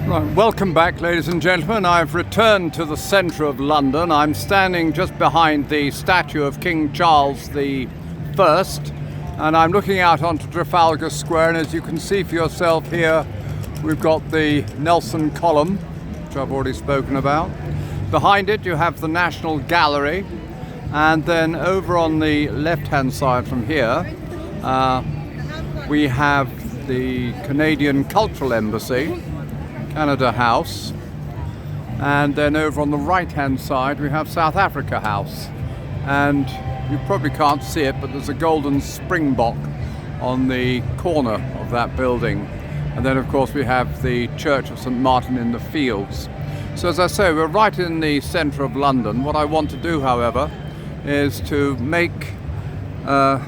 Right, welcome back, ladies and gentlemen. I've returned to the centre of London. I'm standing just behind the statue of King Charles I, and I'm looking out onto Trafalgar Square, and as you can see for yourself here, we've got the Nelson Column, which I've already spoken about. Behind it you have the National Gallery, and then over on the left-hand side from here we have the Canadian Cultural Embassy, Canada House, and then over on the right hand side we have South Africa House, and you probably can't see it, but there's a golden springbok on the corner of that building. And then of course we have the Church of St Martin in the Fields. So as I say, we're right in the centre of London. What I want to do, however, is to make a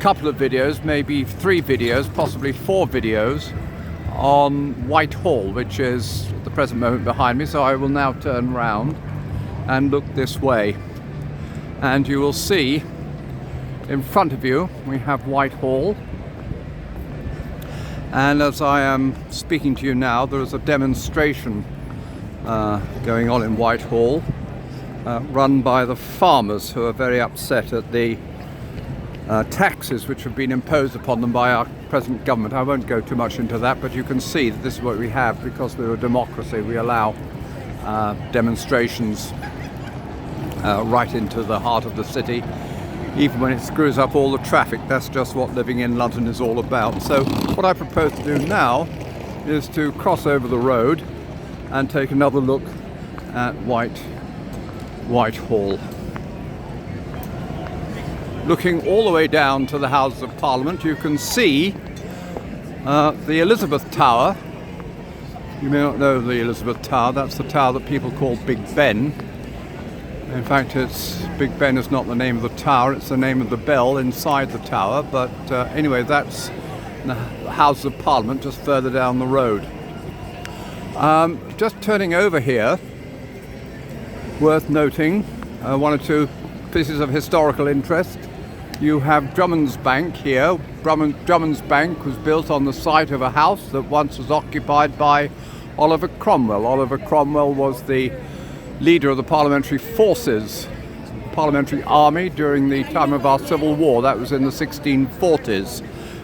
couple of videos, maybe 3 videos, possibly 4 videos on Whitehall, which is at the present moment behind me. So I will now turn round and look this way, and you will see in front of you we have Whitehall, and as I am speaking to you now, there is a demonstration going on in Whitehall, run by the farmers, who are very upset at the taxes which have been imposed upon them by our present government. I won't go too much into that, but you can see that this is what we have. Because we're a democracy, we allow demonstrations right into the heart of the city, even when it screws up all the traffic. That's just what living in London is all about. So what I propose to do now is to cross over the road and take another look at Whitehall. Looking all the way down to the Houses of Parliament, you can see the Elizabeth Tower. You may not know the Elizabeth Tower. That's the tower that people call Big Ben. In fact, Big Ben is not the name of the tower, it's the name of the bell inside the tower. But anyway, that's the Houses of Parliament just further down the road. Just turning over here, worth noting one or two pieces of historical interest. You have Drummond's Bank here. Drummond's Bank was built on the site of a house that once was occupied by Oliver Cromwell. Oliver Cromwell was the leader of the parliamentary forces, parliamentary army, during the time of our Civil War. That was in the 1640s,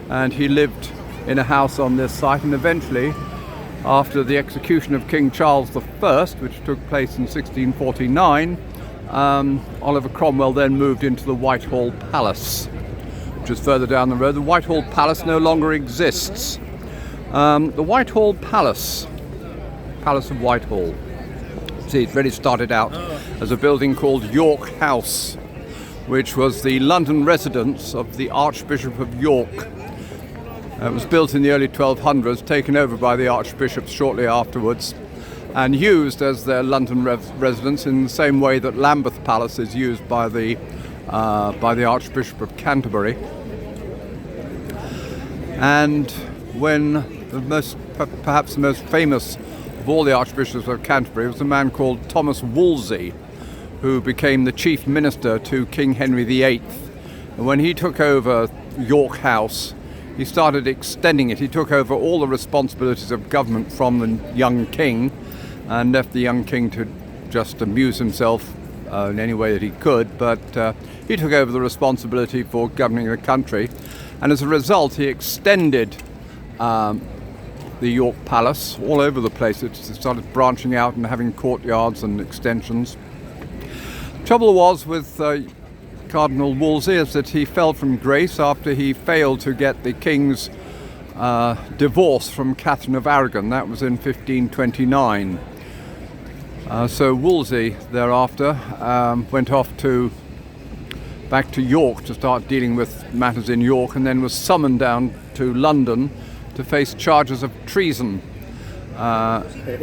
and he lived in a house on this site, and eventually, after the execution of King Charles I, which took place in 1649, Oliver Cromwell then moved into the Whitehall Palace, which is further down the road. The Whitehall Palace no longer exists. The Whitehall Palace, Palace of Whitehall, see, it really started out as a building called York House, which was the London residence of the Archbishop of York. It was built in the early 1200s, taken over by the archbishops shortly afterwards, and used as their London residence in the same way that Lambeth Palace is used by the Archbishop of Canterbury. And when perhaps the most famous of all the Archbishops of Canterbury was a man called Thomas Wolsey, who became the chief minister to King Henry VIII. And when he took over York House, he started extending it. He took over all the responsibilities of government from the young king, and left the young king to just amuse himself in any way that he could, but he took over the responsibility for governing the country, and as a result he extended the York Palace all over the place. It started branching out and having courtyards and extensions. Trouble was with Cardinal Wolsey is that he fell from grace after he failed to get the king's divorce from Catherine of Aragon. That was in 1529. So Wolsey thereafter went off back to York to start dealing with matters in York, and then was summoned down to London to face charges of treason.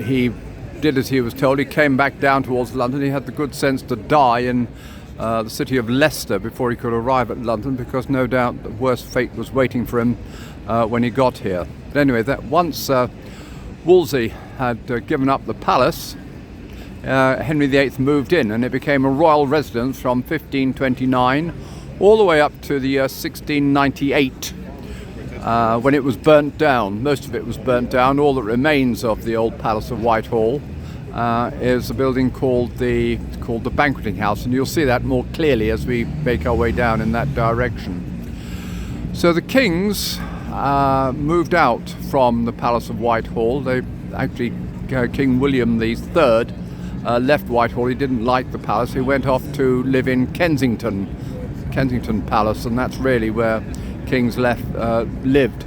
He did as he was told. He came back down towards London. He had the good sense to die in the city of Leicester before he could arrive at London, because no doubt the worst fate was waiting for him when he got here. But anyway, that once Wolsey had given up the palace, Henry VIII moved in, and it became a royal residence from 1529 all the way up to the year 1698. when it was burnt down. Most of it was burnt down. All that remains of the old Palace of Whitehall is a building called the Banqueting House, and you'll see that more clearly as we make our way down in that direction. So the kings moved out from the Palace of Whitehall. King William III left Whitehall. He didn't like the palace. He went off to live in Kensington Palace, and that's really where kings lived.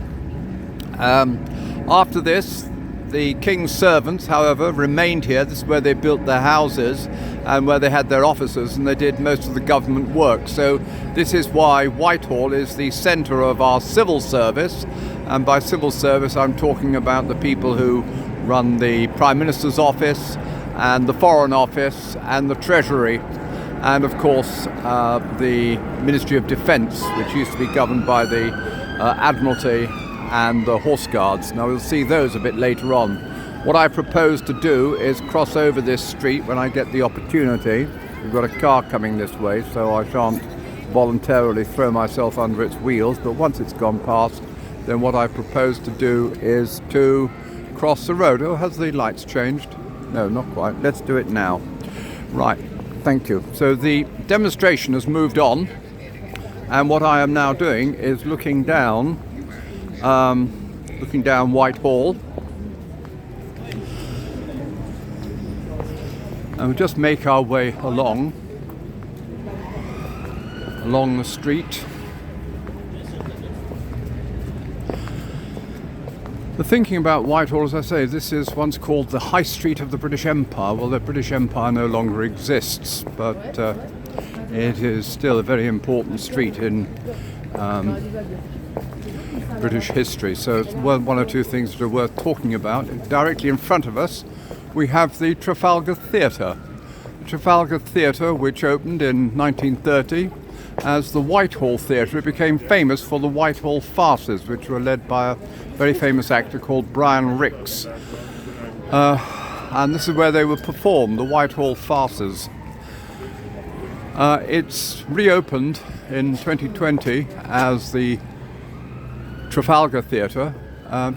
After this, the king's servants, however, remained here. This is where they built their houses and where they had their offices, and they did most of the government work. So this is why Whitehall is the centre of our civil service, and by civil service I'm talking about the people who run the Prime Minister's office and the Foreign Office and the Treasury, and of course the Ministry of Defence, which used to be governed by the Admiralty and the Horse Guards. Now we'll see those a bit later on. What I propose to do is cross over this street when I get the opportunity. We've got a car coming this way, so I shan't voluntarily throw myself under its wheels, but once it's gone past, then what I propose to do is to cross the road. Oh, has the lights changed? No, not quite. Let's do it now. Right, thank you. So the demonstration has moved on, and what I am now doing is looking down Whitehall, and we'll just make our way along the street. The thinking about Whitehall, as I say, this is once called the High Street of the British Empire. Well, the British Empire no longer exists, but it is still a very important street in British history. So it's one or two things that are worth talking about. Directly in front of us, we have the Trafalgar Theatre. The Trafalgar Theatre, which opened in 1930 as the Whitehall Theatre, it became famous for the Whitehall farces, which were led by a very famous actor called Brian Rix. And this is where they were performed, the Whitehall farces. It's reopened in 2020 as the Trafalgar Theatre.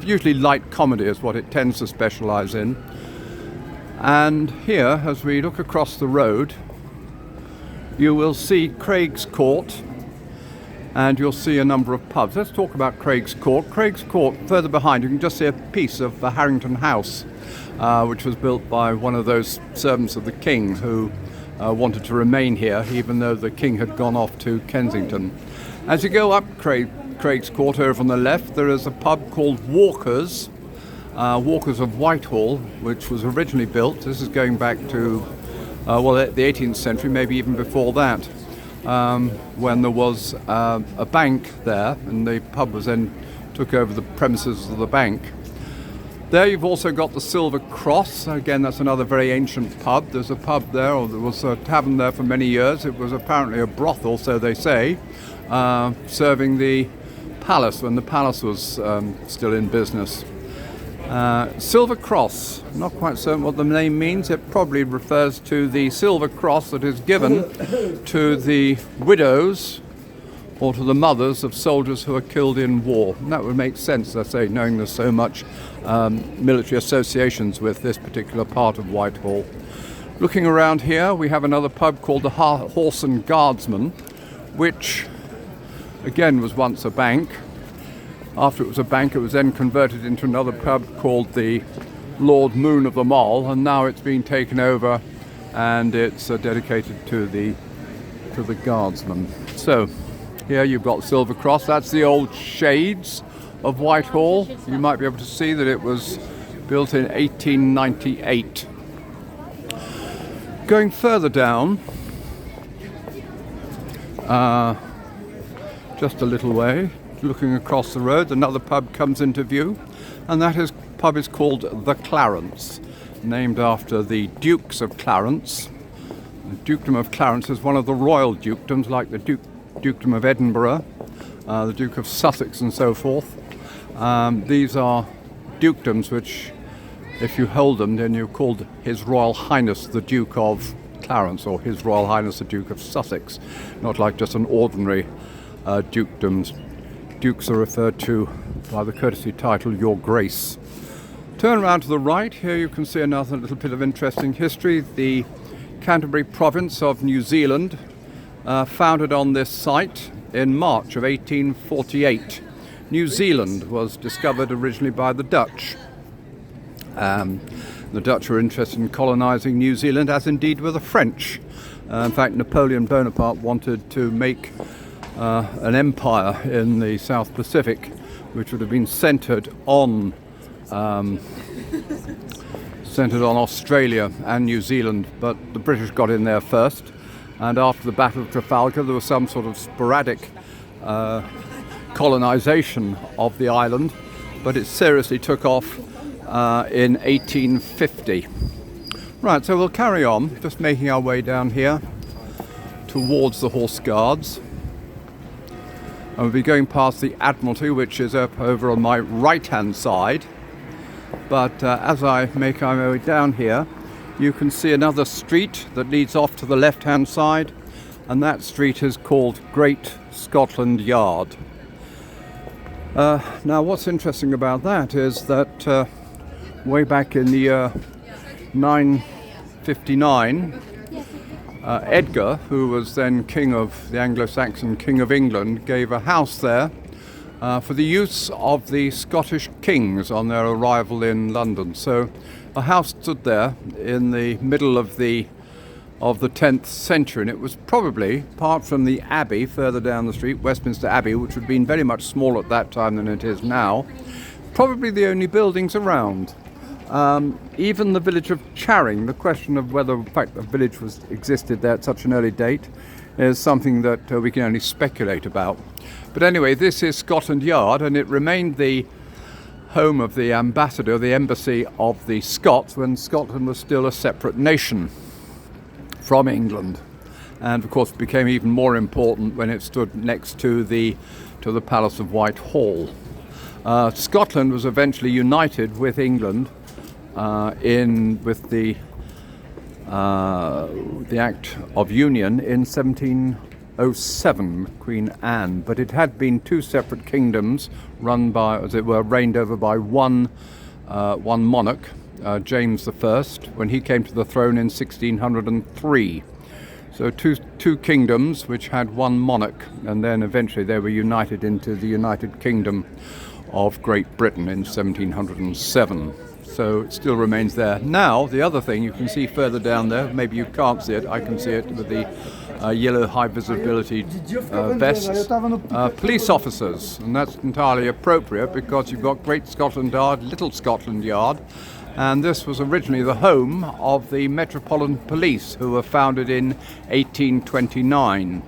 Usually light comedy is what it tends to specialise in. And here, as we look across the road, you will see Craig's Court, and you'll see a number of pubs. Let's talk about Craig's Court. Craig's Court, further behind, you can just see a piece of the Harrington House, which was built by one of those servants of the King who wanted to remain here, even though the King had gone off to Kensington. As you go up Craig's Court, over on the left, there is a pub called Walker's of Whitehall, which was originally built. This is going back to the 18th century, maybe even before that, when there was a bank there, and the pub was then took over the premises of the bank. There you've also got the Silver Cross. Again, that's another very ancient pub. There's a pub there, or there was a tavern there for many years. It was apparently a brothel, so they say, serving the palace when the palace was still in business. Silver Cross, not quite certain what the name means. It probably refers to the silver cross that is given to the widows or to the mothers of soldiers who are killed in war. And that would make sense, I say, knowing there's so much military associations with this particular part of Whitehall. Looking around here, we have another pub called the Horse and Guardsmen, which again was once a bank. After it was a bank, it was then converted into another pub called the Lord Moon of the Mall, and now it's been taken over and it's dedicated to the Guardsmen. So here you've got Silver Cross. That's the old Shades of Whitehall. You might be able to see that it was built in 1898. Going further down, just a little way, looking across the road, another pub comes into view, and that pub is called the Clarence, named after the Dukes of Clarence. The Dukedom of Clarence is one of the royal dukedoms, like the Dukedom of Edinburgh, the Duke of Sussex and so forth. These are dukedoms which, if you hold them, then you're called His Royal Highness the Duke of Clarence, or His Royal Highness the Duke of Sussex, not like just an ordinary dukedom dukes are referred to by the courtesy title Your Grace. Turn around to the right. Here you can see another little bit of interesting history. The Canterbury province of New Zealand, founded on this site in March of 1848. New Zealand was discovered originally by the Dutch. The Dutch were interested in colonising New Zealand, as indeed were the French. In fact, Napoleon Bonaparte wanted to make an empire in the South Pacific, which would have been centred on Australia and New Zealand, but the British got in there first, and after the Battle of Trafalgar there was some sort of sporadic colonisation of the island, but it seriously took off in 1850. Right, so we'll carry on, just making our way down here towards the Horse Guards. And we'll be going past the Admiralty, which is up over on my right-hand side. But as I make my way down here, you can see another street that leads off to the left-hand side, and that street is called Great Scotland Yard. Now, what's interesting about that is that way back in the year 959, Edgar, who was then King of the Anglo-Saxon King of England, gave a house there for the use of the Scottish kings on their arrival in London. So a house stood there in the middle of the 10th century, and it was probably, apart from the Abbey further down the street, Westminster Abbey, which would have been very much smaller at that time than it is now, probably the only buildings around. Even the village of Charing, the question of whether in fact the village existed there at such an early date is something that we can only speculate about. But anyway, this is Scotland Yard, and it remained the home of the ambassador, the embassy of the Scots, when Scotland was still a separate nation from England, and of course became even more important when it stood next to the Palace of Whitehall. Scotland was eventually united with England with the Act of Union in 1707, Queen Anne, but it had been two separate kingdoms run by, as it were, reigned over by one monarch, James I, when he came to the throne in 1603. So two kingdoms which had one monarch, and then eventually they were united into the United Kingdom of Great Britain in 1707. So it still remains there. Now, the other thing you can see further down there, maybe you can't see it, I can see it with the yellow high visibility vests, police officers, and that's entirely appropriate because you've got Great Scotland Yard, Little Scotland Yard, and this was originally the home of the Metropolitan Police, who were founded in 1829.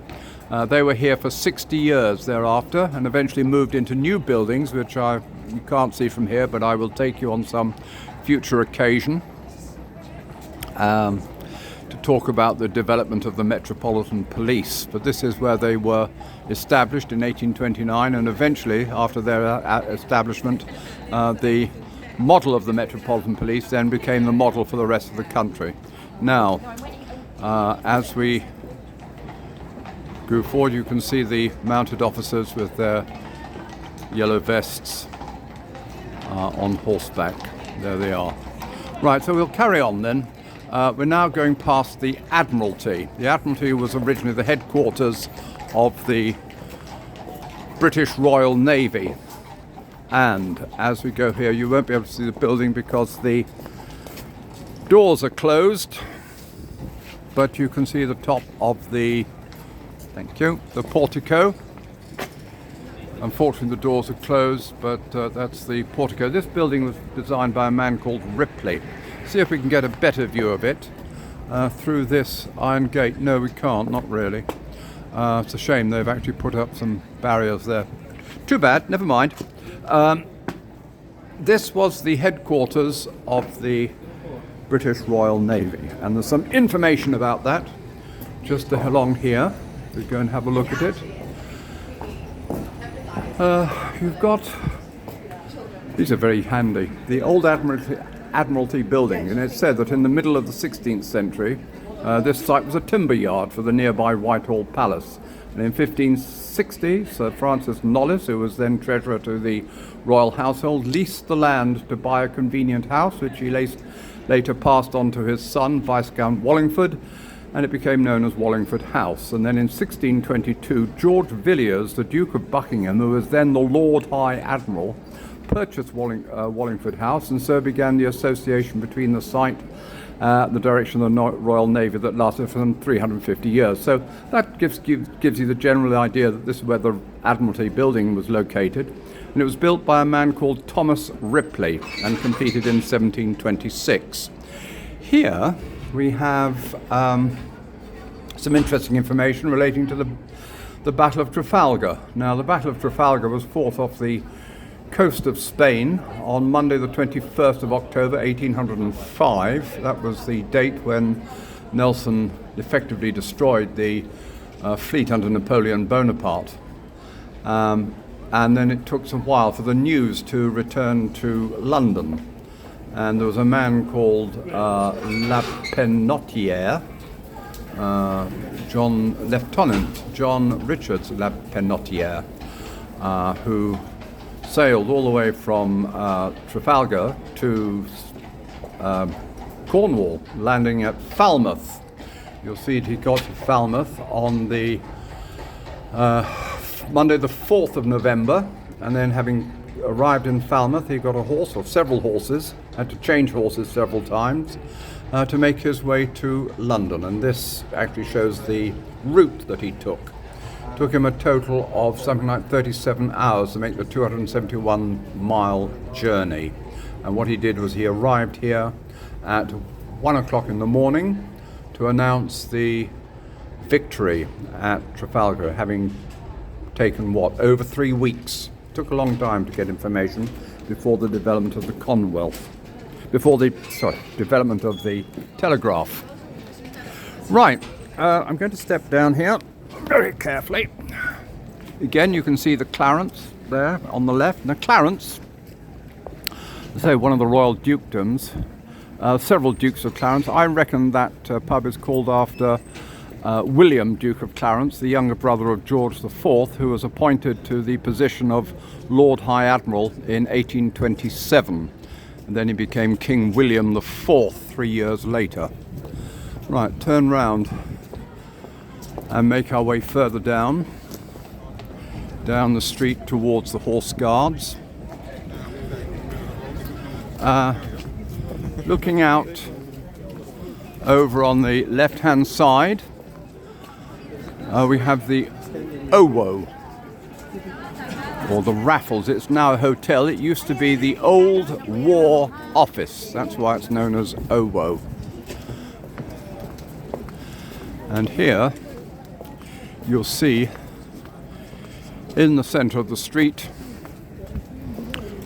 They were here for 60 years thereafter, and eventually moved into new buildings, which you can't see from here, but I will take you on some future occasion to talk about the development of the Metropolitan Police. But this is where they were established in 1829, and eventually, after their establishment, the model of the Metropolitan Police then became the model for the rest of the country. Now, as we go forward, you can see the mounted officers with their yellow vests on horseback. There they are. Right, so we'll carry on then. We're now going past the Admiralty. The Admiralty was originally the headquarters of the British Royal Navy. And as we go here, you won't be able to see the building because the doors are closed, but you can see the top of the portico. Unfortunately, the doors are closed, but that's the portico. This building was designed by a man called Ripley. See if we can get a better view of it through this iron gate. No, we can't, not really. It's a shame they've actually put up some barriers there. Too bad, never mind. This was the headquarters of the British Royal Navy, and there's some information about that just along here. We go and have a look at it. You've got, these are very handy, the old Admiralty building, and it said that in the middle of the 16th century This site was a timber yard for the nearby Whitehall Palace. And in 1560, Sir Francis Knollys, who was then treasurer to the royal household, leased the land to buy a convenient house, which he later passed on to his son, Viscount Wallingford, and it became known as Wallingford House. And then in 1622, George Villiers, the Duke of Buckingham, who was then the Lord High Admiral, purchased Wallingford House, and so began the association between the site, the direction of the Royal Navy, that lasted for some 350 years. So that gives you the general idea that this is where the Admiralty building was located. And it was built by a man called Thomas Ripley and completed in 1726. Here we have some interesting information relating to the Battle of Trafalgar. Now, the Battle of Trafalgar was fought off the coast of Spain on Monday the 21st of October 1805. That was the date when Nelson effectively destroyed the fleet under Napoleon Bonaparte. And then it took some while for the news to return to London. And there was a man called Lieutenant John Richards Lapenotiere, who sailed all the way from Trafalgar to Cornwall, landing at Falmouth. You'll see he got to Falmouth on the Monday the 4th of November, and then having arrived in Falmouth, he got a horse, or several horses, had to change horses several times to make his way to London. And this actually shows the route that he took. It took him a total of something like 37 hours to make the 271-mile journey. And what he did was he arrived here at 1 o'clock in the morning to announce the victory at Trafalgar, having taken over 3 weeks. It took a long time to get information before the development of the Commonwealth, development of the telegraph. Right, I'm going to step down here very carefully. Again, you can see the Clarence there on the left. Now, Clarence, one of the royal dukedoms, several Dukes of Clarence. I reckon that pub is called after William, Duke of Clarence, the younger brother of George IV, who was appointed to the position of Lord High Admiral in 1827. And then he became King William IV 3 years later. Right, turn round and make our way further down the street towards the Horse Guards. Looking out over on the left-hand side, we have the Owo, or the Raffles. It's now a hotel. It used to be the Old War Office. That's why it's known as Owo. And here you'll see in the centre of the street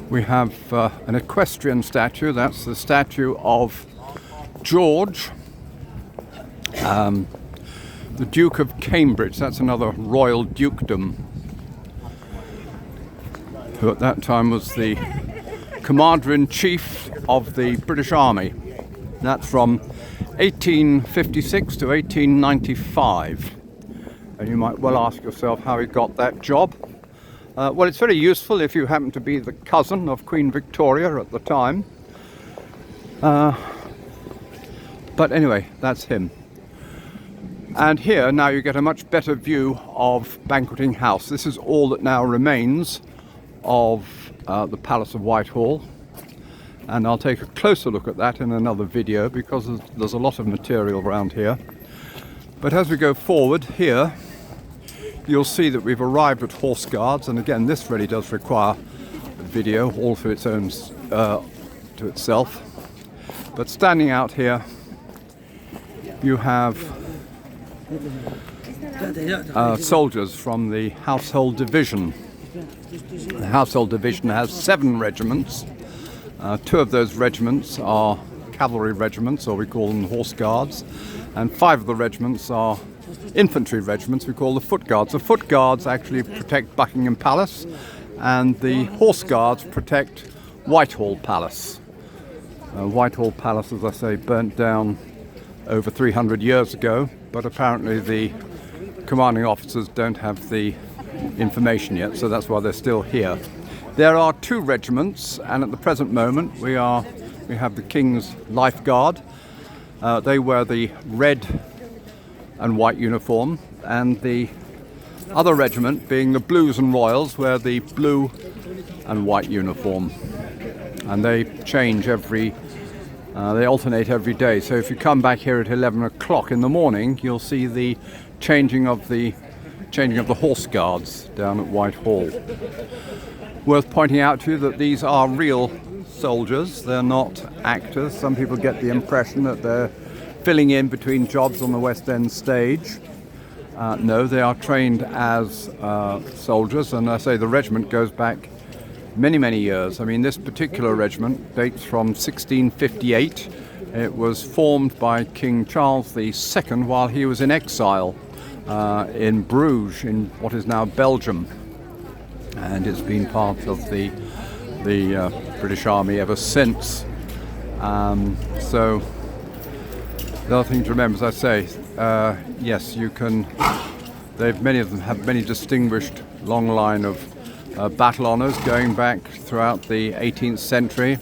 we have an equestrian statue. That's the statue of George, the Duke of Cambridge. That's another royal dukedom, who at that time was the Commander-in-Chief of the British Army. That's from 1856 to 1895. And you might well ask yourself how he got that job. Well, it's very useful if you happen to be the cousin of Queen Victoria at the time. But anyway, that's him. And here now you get a much better view of Banqueting House. This is all that now remains of the Palace of Whitehall. And I'll take a closer look at that in another video, because there's a lot of material around here. But as we go forward here, you'll see that we've arrived at Horse Guards, and again, this really does require a video all for its own to itself. But standing out here, you have soldiers from the Household Division. The Household Division has 7 regiments. 2 of those regiments are cavalry regiments, or we call them Horse Guards, and 5 of the regiments are infantry regiments, we call the Foot Guards. The Foot Guards actually protect Buckingham Palace, and the Horse Guards protect Whitehall Palace. Whitehall Palace, as I say, burnt down over 300 years ago, but apparently the commanding officers don't have the information yet, so that's why they're still here. There are 2 regiments, and at the present moment we have the King's Life Guard. They wear the red and white uniform, and the other regiment, being the Blues and Royals, wear the blue and white uniform, and they change they alternate every day. So if you come back here at 11 o'clock in the morning, you'll see the changing of the horse guards down at Whitehall. Worth pointing out to you that these are real soldiers, they're not actors. Some people get the impression that they're filling in between jobs on the West End stage. No, they are trained as soldiers, and I say the regiment goes back many, many years. I mean, this particular regiment dates from 1658. It was formed by King Charles II while he was in exile in Bruges, in what is now Belgium, and it's been part of the British Army ever since. So the other thing to remember, as I say, yes, you can. Many of them have many distinguished long line of battle honours going back throughout the 18th century.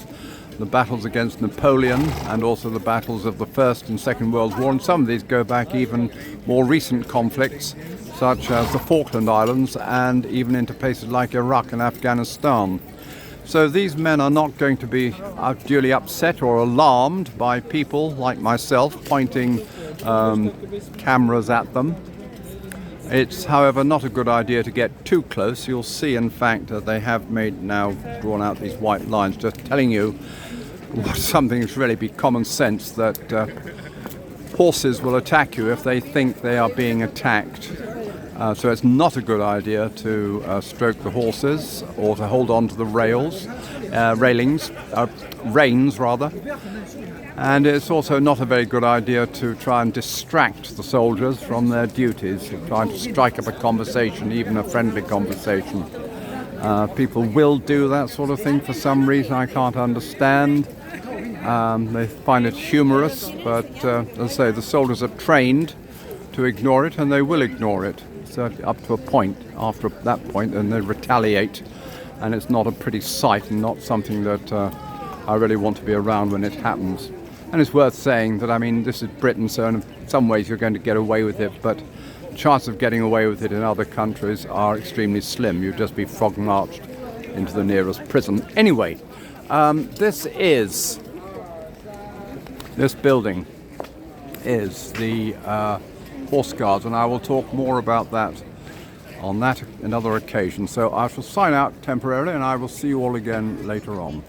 The battles against Napoleon, and also the battles of the First and Second World War, and some of these go back even more recent conflicts, such as the Falkland Islands, and even into places like Iraq and Afghanistan. So these men are not going to be duly upset or alarmed by people like myself pointing cameras at them. It's, however, not a good idea to get too close. You'll see, in fact, that they have drawn out these white lines, just telling you something that should really be common sense, that horses will attack you if they think they are being attacked. So it's not a good idea to stroke the horses or to hold on to the reins rather. And it's also not a very good idea to try and distract the soldiers from their duties, trying to strike up a conversation, even a friendly conversation. People will do that sort of thing for some reason I can't understand. They find it humorous, but as I say, the soldiers are trained to ignore it, and they will ignore it. So up to a point. After that point, then they retaliate, and it's not a pretty sight, and not something that I really want to be around when it happens. And it's worth saying that, I mean, this is Britain, so in some ways you're going to get away with it, but the chances of getting away with it in other countries are extremely slim. You'd just be frog-marched into the nearest prison. Anyway, this building is the Horse Guards, and I will talk more about that on another occasion. So I shall sign out temporarily, and I will see you all again later on.